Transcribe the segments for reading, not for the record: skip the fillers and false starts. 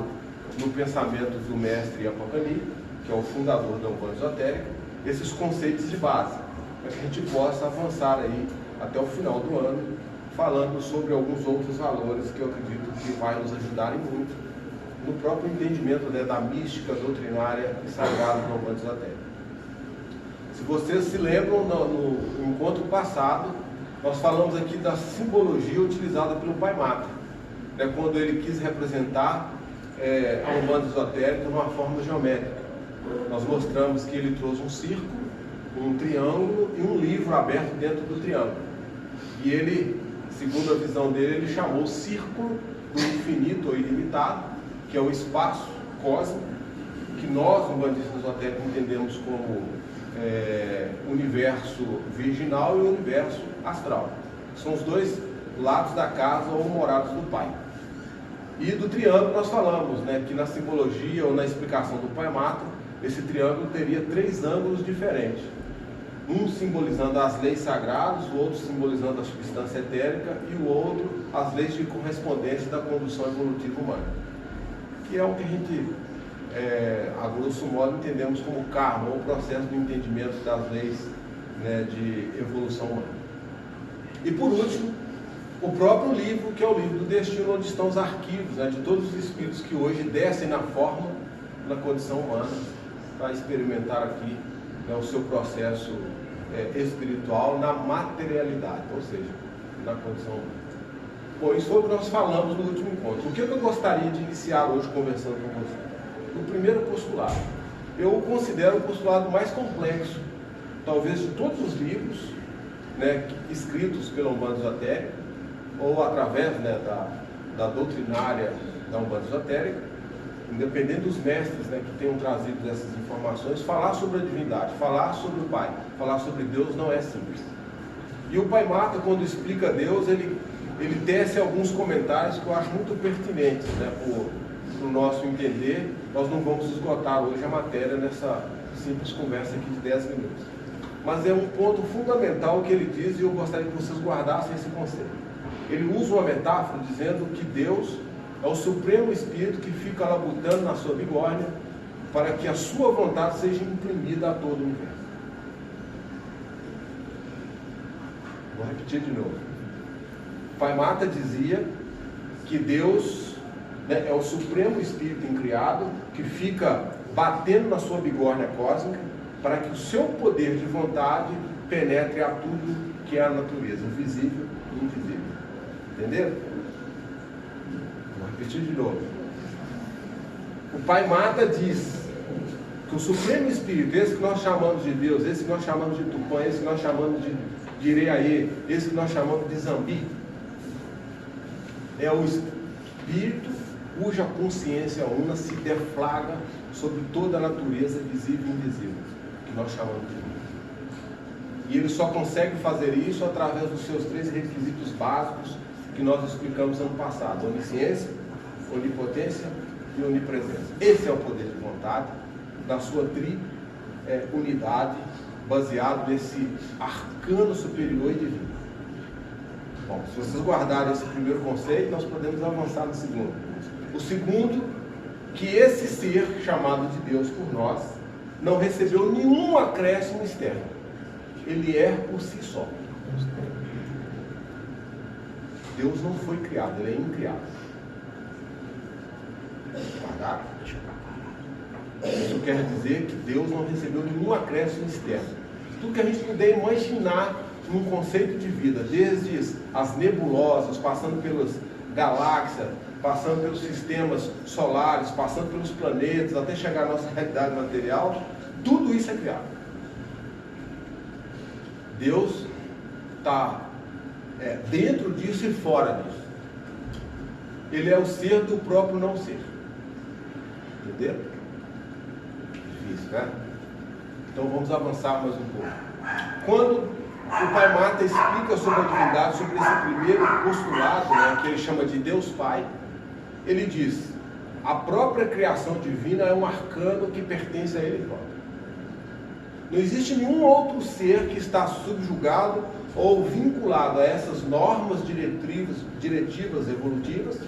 baseado no pensamento do mestre Apocani, que é o fundador da Umbanda Esotérica, esses conceitos de base, para que a gente possa avançar aí até o final do ano, falando sobre alguns outros valores que eu acredito que vai nos ajudarem muito no próprio entendimento, né, da mística doutrinária e sagrada da Umbanda Esotérica. Se vocês se lembram, no encontro passado, nós falamos aqui da simbologia utilizada pelo Pai Mata, né, quando ele quis representar a Umbanda Esotérica de uma forma geométrica. Nós mostramos que ele trouxe um círculo, um triângulo e um livro aberto dentro do triângulo. E ele, segundo a visão dele, ele chamou o círculo do infinito ou ilimitado, que é o espaço cósmico, que nós, umbandistas esotéricos, entendemos como universo virginal e universo astral. São os dois lados da casa ou moradas do Pai. E do triângulo nós falamos, né, que na simbologia ou na explicação do Pai Mata, esse triângulo teria 3 ângulos diferentes. Um simbolizando as leis sagradas, o outro simbolizando a substância etérica e o outro as leis de correspondência da condução evolutiva humana. Que é o que a gente, a grosso modo, entendemos como karma, ou o processo do entendimento das leis, né, de evolução humana. E por último, o próprio livro, que é o livro do destino, onde estão os arquivos, né, de todos os espíritos que hoje descem na forma, na condição humana, para experimentar aqui, né, o seu processo espiritual na materialidade, ou seja, na condição humana. Bom, isso foi o que nós falamos no último encontro. O que eu gostaria de iniciar hoje conversando com você? O primeiro postulado. Eu o considero o postulado mais complexo, talvez de todos os livros, né, escritos pela Umbanda Esotérica, ou através, né, da doutrinária da Umbanda Esotérica, independente dos mestres, né, que tenham trazido essas informações. Falar sobre a divindade, falar sobre o Pai, falar sobre Deus não é simples. E o Pai Mata, quando explica Deus, ele tece alguns comentários que eu acho muito pertinentes, né, para o nosso entender. Nós não vamos esgotar hoje a matéria nessa simples conversa aqui de 10 minutos. Mas é um ponto fundamental que ele diz, e eu gostaria que vocês guardassem esse conceito. Ele usa uma metáfora dizendo que Deus é o Supremo Espírito que fica labutando na sua bigorna para que a sua vontade seja imprimida a todo o universo. Vou repetir de novo. Pai Mata dizia que Deus, né, é o Supremo Espírito incriado que fica batendo na sua bigorna cósmica para que o seu poder de vontade penetre a tudo que é a natureza, visível e invisível. Entenderam? Vou repetir de novo. O Pai Mata diz que o Supremo Espírito, esse que nós chamamos de Deus, esse que nós chamamos de Tupã, esse que nós chamamos de Ireaê, esse que nós chamamos de Zambi, é o Espírito cuja consciência una se deflagra sobre toda a natureza visível e invisível, que nós chamamos de Deus. E ele só consegue fazer isso através dos seus 3 requisitos básicos que nós explicamos ano passado: onisciência, onipotência e onipresença. Esse é o poder de vontade na sua unidade, baseado nesse arcano superior e divino. Bom, se vocês guardarem esse primeiro conceito, nós podemos avançar no segundo. O segundo, que esse ser chamado de Deus por nós não recebeu nenhum acréscimo externo. Ele é por si só. Deus não foi criado, ele é incriado. Guardaram? Isso quer dizer que Deus não recebeu nenhum acréscimo externo. Tudo que a gente puder imaginar num conceito de vida, desde as nebulosas, passando pelas galáxias, passando pelos sistemas solares, passando pelos planetas, até chegar à nossa realidade material, tudo isso é criado. Deus está dentro disso e fora disso. Ele é o ser do próprio não ser. Entenderam? Difícil, né? Então vamos avançar mais um pouco. Quando o Pai Mata explica sobre a divindade, sobre esse primeiro postulado, né, que ele chama de Deus Pai, ele diz: a própria criação divina é um arcano que pertence a ele próprio. Não existe nenhum outro ser que está subjugado ou vinculado a essas normas diretivas evolutivas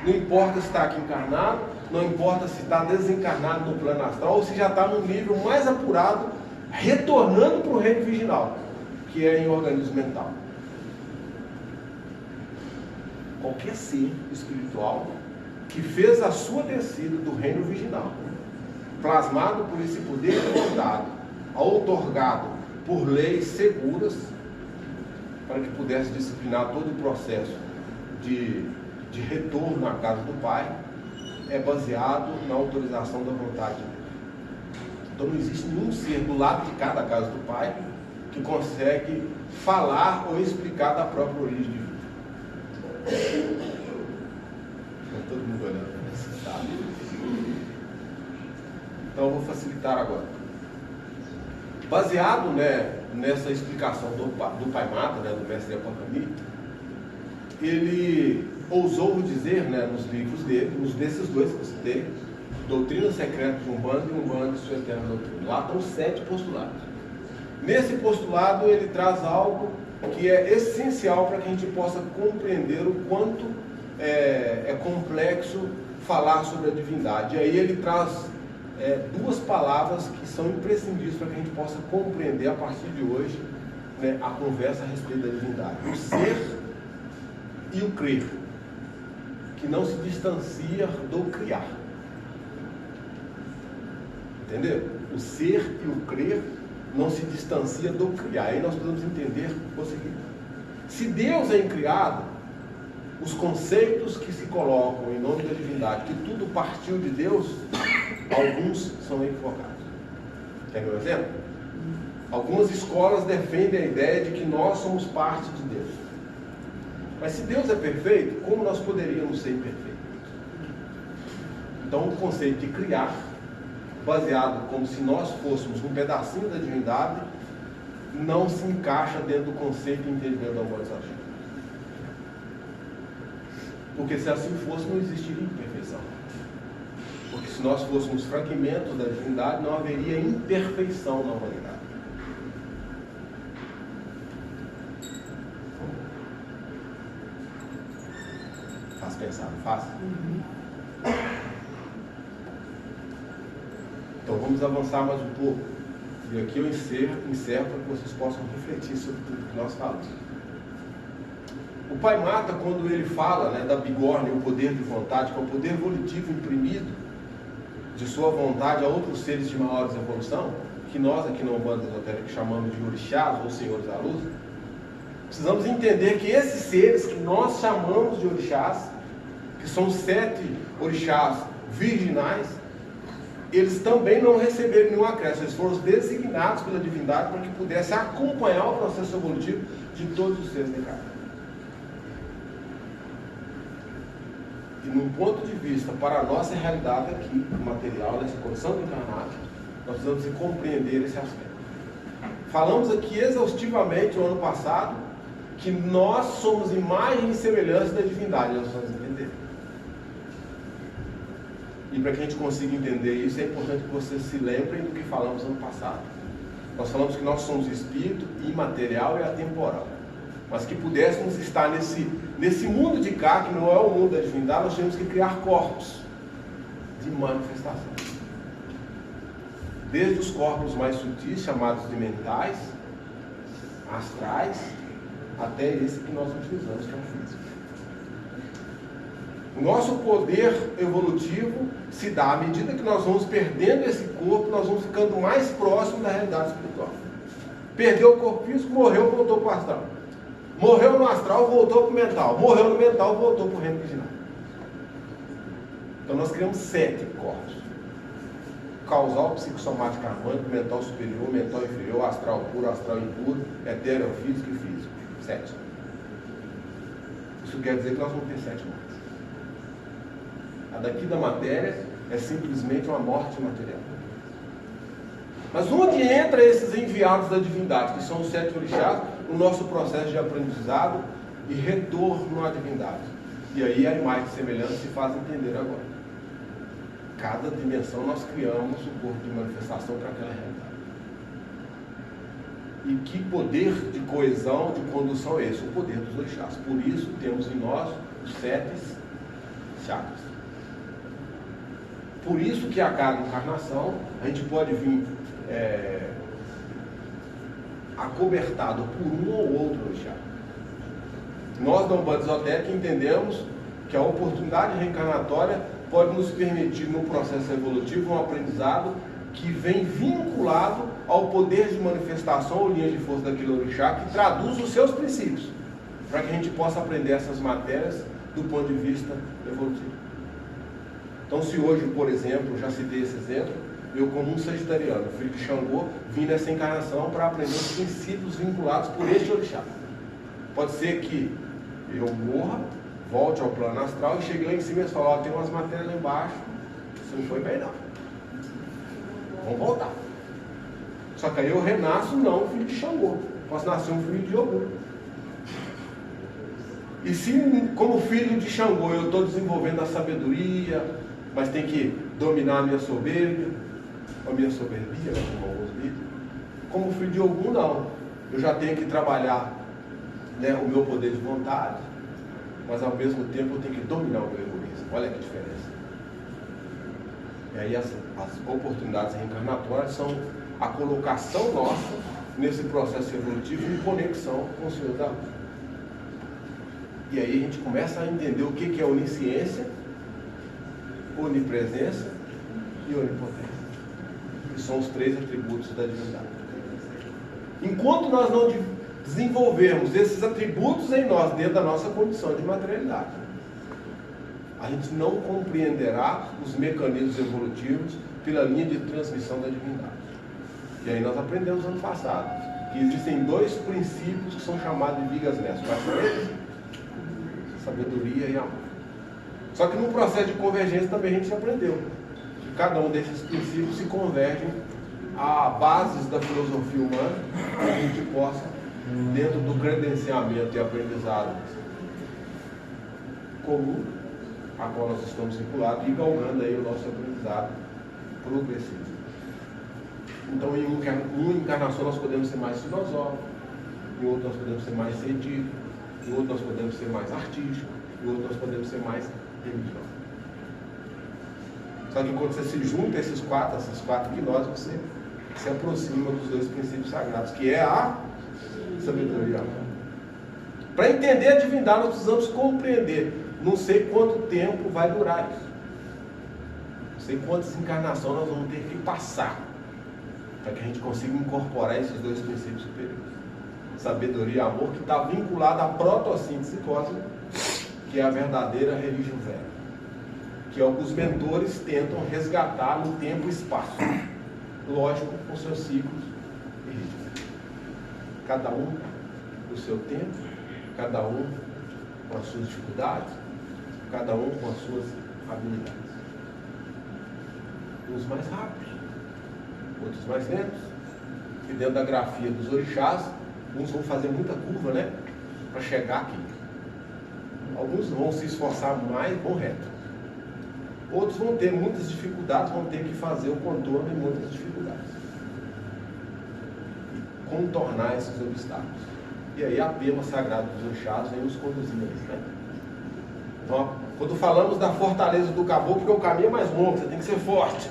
Não importa se está aqui encarnado, não importa se está desencarnado no plano astral, ou se já está num nível mais apurado, retornando para o reino virginal, que é em organismo mental. Qualquer ser espiritual que fez a sua descida do reino virginal, plasmado por esse poder de vontade, outorgado por leis seguras, para que pudesse disciplinar todo o processo de retorno à casa do Pai, é baseado na autorização da vontade de Deus. Então não existe nenhum ser do lado de cada casa do Pai que consegue falar ou explicar da própria origem de vida. Está todo mundo olhando para esse estado. Então eu vou facilitar agora. Baseado, nessa explicação do Pai Mata, do mestre Apocami, ele ousou dizer, nos livros dele, nos desses dois que eu citei, Doutrina Secreta de Umbanda e Umbanda e Sua Eterna Doutrina. Lá estão 7 postulados. Nesse postulado ele traz algo que é essencial para que a gente possa compreender o quanto é complexo falar sobre a divindade. E aí ele traz 2 palavras que são imprescindíveis para que a gente possa compreender a partir de hoje a conversa a respeito da divindade. O ser e o crer, que não se distancia do criar. Entendeu? O ser e o crer não se distancia do criar. Aí nós podemos entender o seguinte: se Deus é incriado, os conceitos que se colocam em nome da divindade, que tudo partiu de Deus, alguns são equivocados. Quer ver um exemplo? Algumas escolas defendem a ideia de que nós somos parte de Deus. Mas se Deus é perfeito, como nós poderíamos ser imperfeitos? Então o conceito de criar, baseado como se nós fôssemos um pedacinho da divindade, não se encaixa dentro do conceito de entendimento da humanização. Porque se assim fosse, não existiria imperfeição. Porque se nós fôssemos fragmentos da divindade, não haveria imperfeição na humanidade. Faz pensar, não faz? Então vamos avançar mais um pouco. E aqui eu encerro para que vocês possam refletir sobre tudo que nós falamos. O Pai Mata, quando ele fala da bigorna e o poder de vontade, que é o poder volitivo imprimido de sua vontade a outros seres de maiores evolução, que nós aqui na Umbanda Esotérica chamamos de orixás ou senhores da luz, precisamos entender que esses seres que nós chamamos de orixás, que são 7 orixás virginais, eles também não receberam nenhum acréscimo. Eles foram designados pela divindade para que pudessem acompanhar o processo evolutivo de todos os seres encarnados. E num ponto de vista para a nossa realidade aqui, material, nessa condição de encarnado, nós precisamos compreender esse aspecto. Falamos aqui exaustivamente no ano passado que nós somos imagem e semelhança da divindade. Nós vamos entender. E para que a gente consiga entender isso, é importante que vocês se lembrem do que falamos ano passado. Nós falamos que nós somos espírito imaterial e atemporal. Mas que pudéssemos estar nesse mundo de cá, que não é o mundo da divindade, nós temos que criar corpos de manifestação. Desde os corpos mais sutis, chamados de mentais, astrais, até esse que nós utilizamos, que é o físico. O nosso poder evolutivo se dá à medida que nós vamos perdendo esse corpo, nós vamos ficando mais próximos da realidade espiritual. Perdeu o corpo físico, morreu, voltou para o astral. Morreu no astral, voltou para o mental. Morreu no mental, voltou para o reino original. Então nós criamos 7 corpos: causal, psicossomático, harmônico, mental superior, mental inferior, astral puro, astral impuro, etéreo, físico e físico. 7. Isso quer dizer que nós vamos ter 7 mortes. A daqui da matéria é simplesmente uma morte material. Mas onde entra esses enviados da divindade, que são os 7 orixás, no nosso processo de aprendizado e retorno à divindade? E aí a imagem e semelhança se faz entender agora. Cada dimensão nós criamos um corpo de manifestação para aquela realidade. E que poder de coesão, de condução é esse? O poder dos orixás. Por isso temos em nós os 7 chakras. Por isso que a cada encarnação a gente pode vir acobertado por um ou outro orixá. Nós da Umbanda Esotérica entendemos que a oportunidade reencarnatória pode nos permitir, no processo evolutivo, um aprendizado que vem vinculado ao poder de manifestação ou linha de força daquele orixá, que traduz os seus princípios, para que a gente possa aprender essas matérias do ponto de vista evolutivo. Então, se hoje, por exemplo, já citei esse exemplo, eu, como um sagitariano, filho de Xangô, vim nessa encarnação para aprender os princípios vinculados por este orixá. Pode ser que eu morra, volte ao plano astral e chegue lá em cima e fale: ó, tem umas matérias lá embaixo, isso não foi bem não, vamos voltar. Só que aí eu renasço não filho de Xangô, posso nascer um filho de Ogum. E se, como filho de Xangô, eu estou desenvolvendo a sabedoria, mas tem que dominar a minha soberbia, como alguns dizem, como filho de Ogum, não. Eu já tenho que trabalhar, né, o meu poder de vontade, mas ao mesmo tempo eu tenho que dominar o meu egoísmo. Olha que diferença. E aí as oportunidades reencarnatórias são a colocação nossa nesse processo evolutivo em conexão com o Senhor da Luz. E aí a gente começa a entender o que é onisciência, onipresença e onipotência, que são os 3 atributos da divindade. Enquanto nós não desenvolvermos esses atributos em nós, dentro da nossa condição de materialidade, a gente não compreenderá os mecanismos evolutivos pela linha de transmissão da divindade. E aí nós aprendemos ano passado que existem 2 princípios que são chamados de vigas mestres. Quais são eles? Sabedoria e amor. Só que no processo de convergência também a gente aprendeu que cada um desses princípios se convergem a bases da filosofia humana, para que a gente possa, dentro do credenciamento e aprendizado comum, a qual nós estamos vinculados, e galgando aí o nosso aprendizado progressivo. Então, em uma encarnação nós podemos ser mais filosóficos, em outra nós podemos ser mais científicos, em outra nós podemos ser mais artísticos, em outra nós podemos ser mais religiosos. Só que quando você se junta essas quatro gnoses, você se aproxima dos 2 princípios sagrados, que é a sabedoria e a amor. Para entender a divindade, nós precisamos compreender. Não sei quanto tempo vai durar isso. Não sei quantas encarnações nós vamos ter que passar para que a gente consiga incorporar esses 2 princípios superiores. Sabedoria e amor, que está vinculado à protossíntese cósmica, que é a verdadeira religião velha, que é o que os mentores tentam resgatar no tempo e espaço, lógico, com seus ciclos e ritmos. Cada um no seu tempo, cada um com as suas dificuldades, cada um com as suas habilidades. Uns mais rápidos, outros mais lentos. E dentro da grafia dos orixás, uns vão fazer muita curva, né, para chegar aqui. Alguns vão se esforçar mais, vão reto. Outros vão ter muitas dificuldades, vão ter que fazer o contorno em muitas dificuldades. E contornar esses obstáculos. E aí a pema sagrada dos orixás vem nos conduzindo a isso, né? Então, quando falamos da fortaleza do caboclo, porque o caminho é mais longo, você tem que ser forte.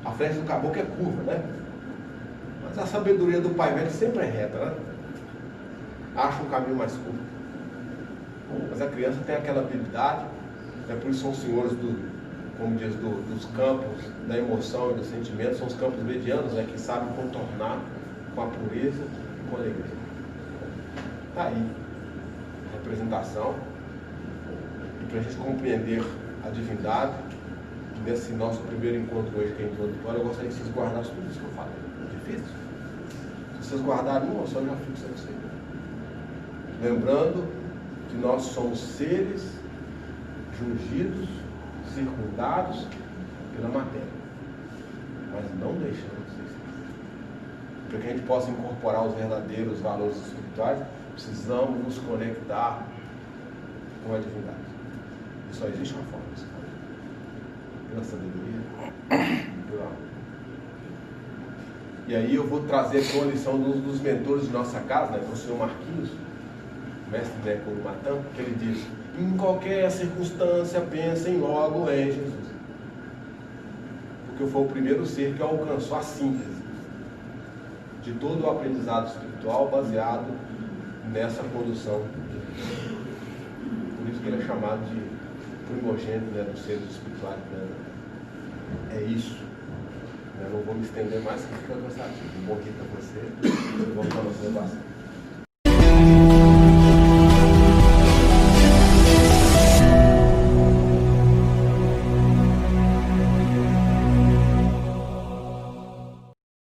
A flecha do caboclo é curva, né? Mas a sabedoria do Pai Velho sempre é reta, né? Acha um caminho mais curto. Mas a criança tem aquela habilidade, é por isso são os senhores como diz, dos campos da emoção e do sentimento, são os campos medianos, né, que sabem contornar com a pureza e com a alegria. Está aí a representação. E para a gente compreender a divindade, nesse nosso primeiro encontro hoje, que é introdutório, eu gostaria que vocês guardassem tudo isso que eu falei. É difícil? Se vocês guardarem uma só, já fixa você. Lembrando que nós somos seres jungidos, circundados pela matéria, mas não deixamos de ser. Para que a gente possa incorporar os verdadeiros valores espirituais, precisamos nos conectar com a divindade. E só existe uma forma disso. Pela sabedoria, pela alma. E aí eu vou trazer aqui uma lição dos mentores de nossa casa, né, que é o senhor Marquinhos, mestre Deco Matan, que ele diz: em qualquer circunstância, pensem logo em Jesus. Porque foi o primeiro ser que alcançou a síntese de todo o aprendizado espiritual baseado nessa condução. Por isso que ele é chamado de primogênito, né, dos seres espirituais. Né? É isso. Eu não vou me estender mais, que fica cansativo. Um bom dia para você. Vamos para a nossa levação.